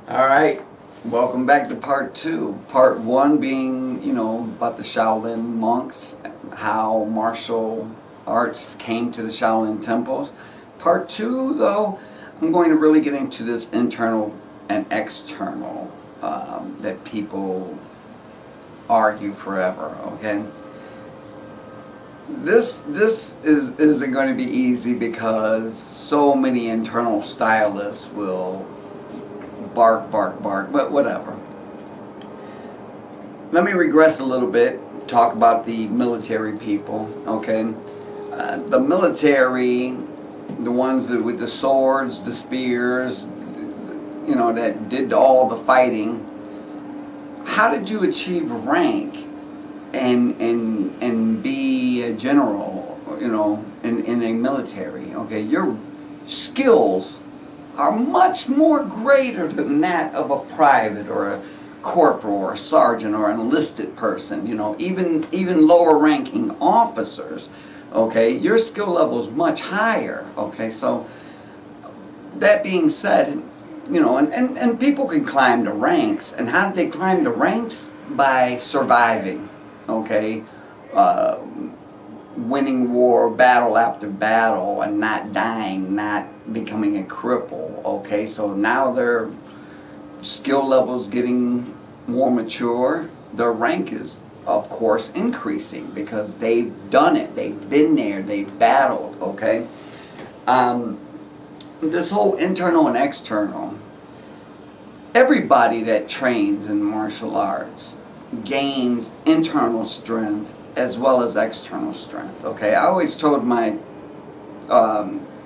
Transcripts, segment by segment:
All right, welcome back to part two. Part one being, about the Shaolin monks, how martial arts came to the Shaolin temples. Part two, though, I'm going to really get into this internal and external that people argue forever. Okay, this isn't going to be easy because so many internal stylists will bark, bark, bark, but whatever. Let me regress a little bit, talk about the military people, okay? The military, the ones that, with the swords, the spears, that did all the fighting. How did you achieve rank and be a general, in a military? Okay, your skills are much more greater than that of a private or a corporal or a sergeant or an enlisted person. Even lower ranking officers. Okay, your skill level is much higher. Okay, so that being said, and people can climb the ranks. And how do they climb the ranks? By surviving. Okay, winning war battle after battle and not dying, not becoming a cripple. Okay, so now their skill level's getting more mature. Their rank is, of course, increasing because they've done it, they've been there, they've battled. Okay, this whole internal and external, everybody that trains in martial arts gains internal strength as well as external strength. Okay, I always told my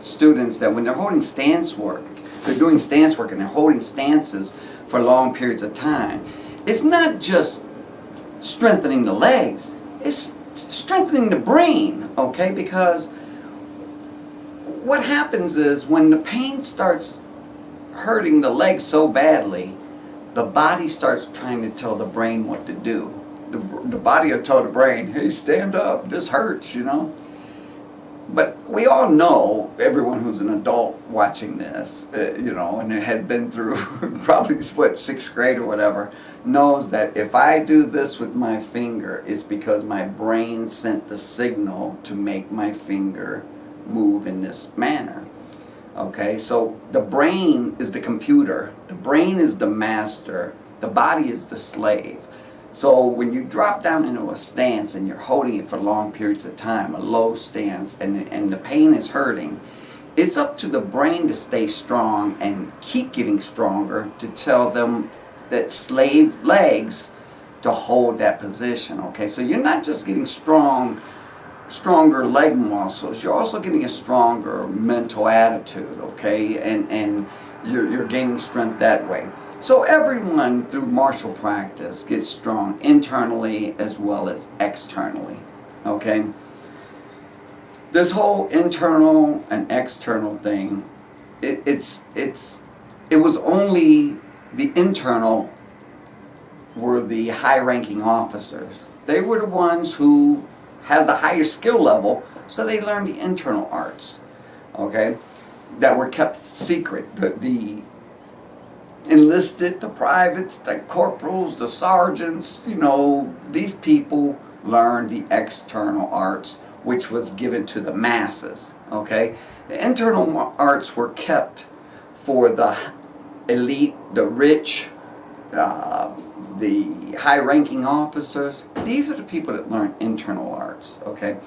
students that when they're holding stance work, they're doing stance work and they're holding stances for long periods of time, it's not just strengthening the legs, it's strengthening the brain. Okay, because what happens is when the pain starts hurting the legs so badly, the body starts trying to tell the brain what to do. The body will tell the brain, hey, stand up, this hurts, But we all know, everyone who's an adult watching this, and has been through probably, sixth grade or whatever, knows that if I do this with my finger, it's because my brain sent the signal to make my finger move in this manner. Okay, so the brain is the computer, the brain is the master, the body is the slave. So when you drop down into a stance and you're holding it for long periods of time, a low stance, and the pain is hurting, it's up to the brain to stay strong and keep getting stronger to tell them that slave legs to hold that position. Okay, so you're not just getting stronger leg muscles, you're also getting a stronger mental attitude. Okay, and you're gaining strength that way. So everyone through martial practice gets strong internally as well as externally. Okay, this whole internal and external thing, it was only the internal were the high-ranking officers. They were the ones who has the higher skill level, so they learned the internal arts. Okay, that were kept secret. The enlisted, the privates, the corporals, the sergeants, these people learned the external arts, which was given to the masses. Okay, the internal arts were kept for the elite, the rich, the high-ranking officers. These are the people that learn internal arts. Okay,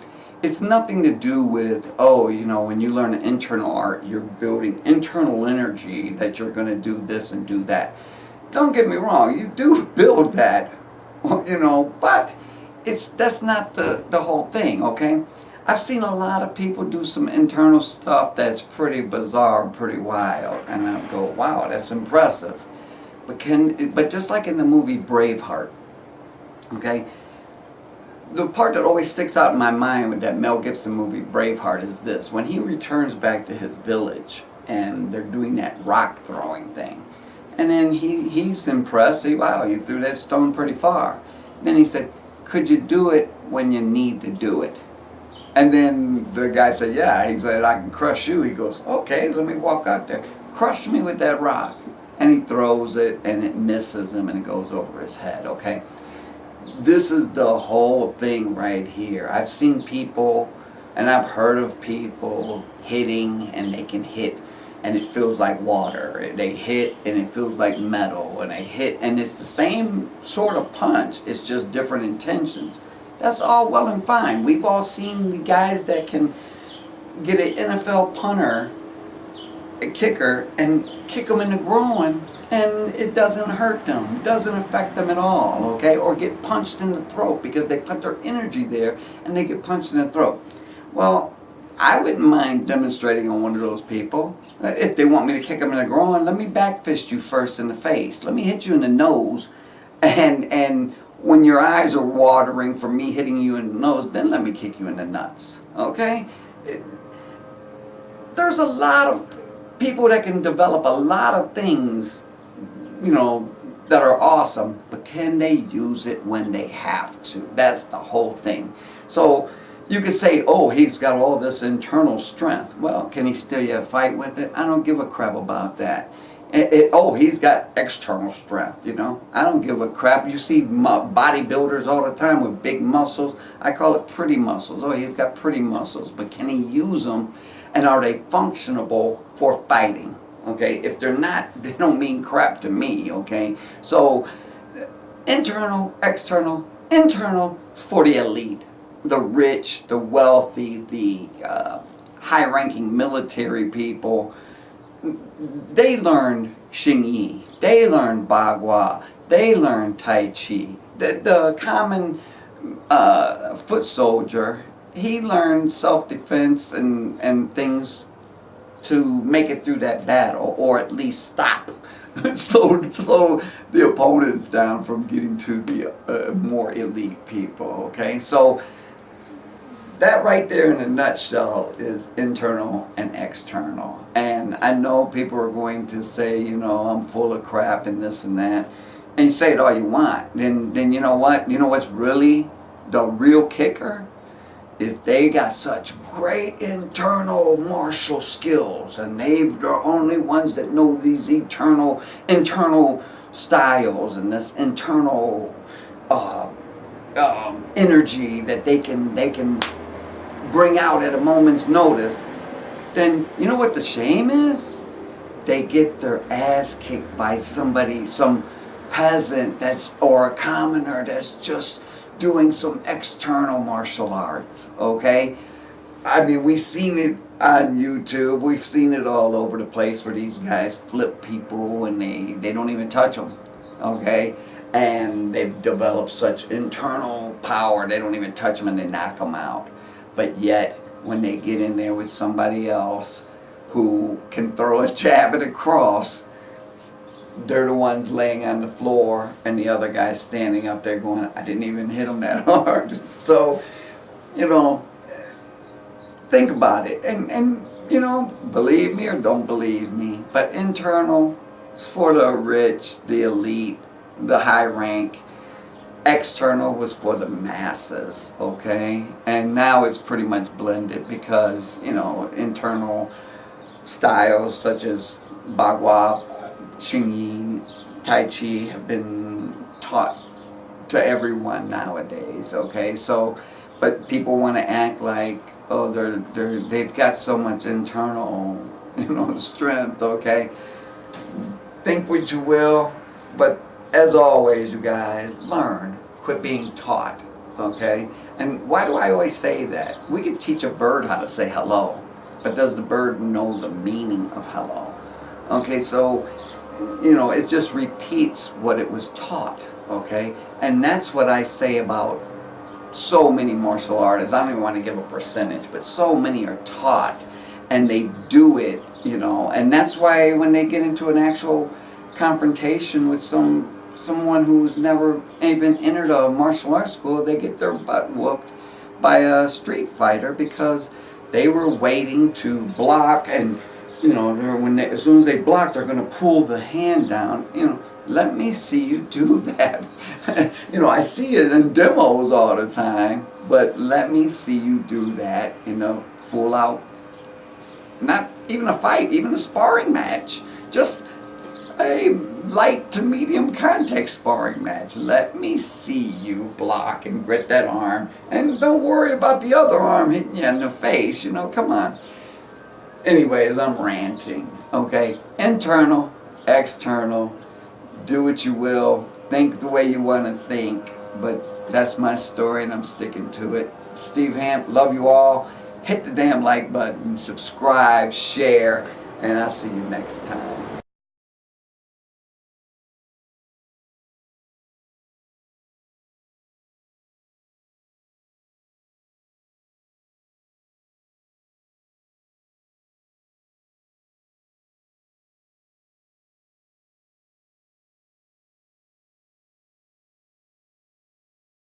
it's nothing to do with, when you learn an internal art, you're building internal energy that you're going to do this and do that. Don't get me wrong, you do build that, but that's not the whole thing. Okay, I've seen a lot of people do some internal stuff that's pretty bizarre, pretty wild, and I go, wow, that's impressive. But just like in the movie Braveheart, okay, the part that always sticks out in my mind with that Mel Gibson movie Braveheart is this: when he returns back to his village and they're doing that rock throwing thing, and then he's impressed. Wow, you threw that stone pretty far. And then he said, could you do it when you need to do it? And then the guy said, yeah. He said, I can crush you. He goes, okay, let me walk out there. Crush me with that rock. and he throws it and it misses him and it goes over his head, okay? This is the whole thing right here. I've seen people and I've heard of people hitting and they can hit and it feels like water. They hit and it feels like metal, and they hit and it's the same sort of punch, it's just different intentions. That's all well and fine. We've all seen the guys that can get an NFL punter, a kicker, and kick them in the groin and it doesn't hurt them, it doesn't affect them at all, okay? Or get punched in the throat because they put their energy there and they get punched in the throat. Well, I wouldn't mind demonstrating on one of those people. If they want me to kick them in the groin, let me back fist you first in the face. Let me hit you in the nose, and when your eyes are watering from me hitting you in the nose, then let me kick you in the nuts. Okay? There's a lot of people that can develop a lot of things, you know, that are awesome, but can they use it when they have to? That's the whole thing. So you could say, oh, he's got all this internal strength. Well, can he still fight with it? I don't give a crap about that. Oh, he's got external strength, you know. I don't give a crap. You see bodybuilders all the time with big muscles. I call it pretty muscles. Oh, he's got pretty muscles. But can he use them? And are they functionable for fighting? Okay, if they're not, they don't mean crap to me, okay? So, internal, external. Internal is for the elite. The rich, the wealthy, the high-ranking military people. They learned Xing Yi. They learned Bagua. They learned Tai Chi. The common foot soldier, he learned self-defense and things to make it through that battle, or at least stop, slow the opponents down from getting to the more elite people. Okay, so that right there in a nutshell is internal and external. And I know people are going to say, you know, I'm full of crap and this and that. And you say it all you want. Then you know what? You know what's really the real kicker? Is they got such great internal martial skills, and they're the only ones that know these internal styles and this internal energy that they can bring out at a moment's notice. Then you know what the shame is? They get their ass kicked by somebody, some peasant or a commoner that's just doing some external martial arts, okay? I mean, we've seen it on YouTube. We've seen it all over the place where these guys flip people and they don't even touch them, okay? And they've developed such internal power, they don't even touch them and they knock them out. But yet, when they get in there with somebody else who can throw a jab and a cross, they're the ones laying on the floor and the other guy's standing up there going, I didn't even hit him that hard. So, you know, think about it. And you know, believe me or don't believe me, but internal is for the rich, the elite, the high rank. External was for the masses, okay? And now it's pretty much blended because, you know, internal styles such as Bagua, Xing Yi, Tai Chi have been taught to everyone nowadays, okay? So, but people want to act like, oh, they've got so much internal, you know, strength, okay? Think what you will, but as always, you guys, learn. Quit being taught, okay? And why do I always say that? We can teach a bird how to say hello, but does the bird know the meaning of hello? Okay, so, you know, it just repeats what it was taught, okay? And that's what I say about so many martial artists. I don't even want to give a percentage, but so many are taught and they do it, you know, and that's why when they get into an actual confrontation with someone who's never even entered a martial arts school, they get their butt whooped by a street fighter because they were waiting to block, and you know, as soon as they block, they're going to pull the hand down. You know, let me see you do that. You know, I see it in demos all the time, but let me see you do that in a full out, not even a fight, even a sparring match, just a light to medium contact sparring match. Let me see you block and grit that arm, and don't worry about the other arm hitting you in the face. You know, come on. Anyways, I'm ranting. Okay, internal, external. Do what you will. Think the way you want to think. But that's my story, and I'm sticking to it. Steve Hamp, love you all. Hit the damn like button, subscribe, share, and I'll see you next time.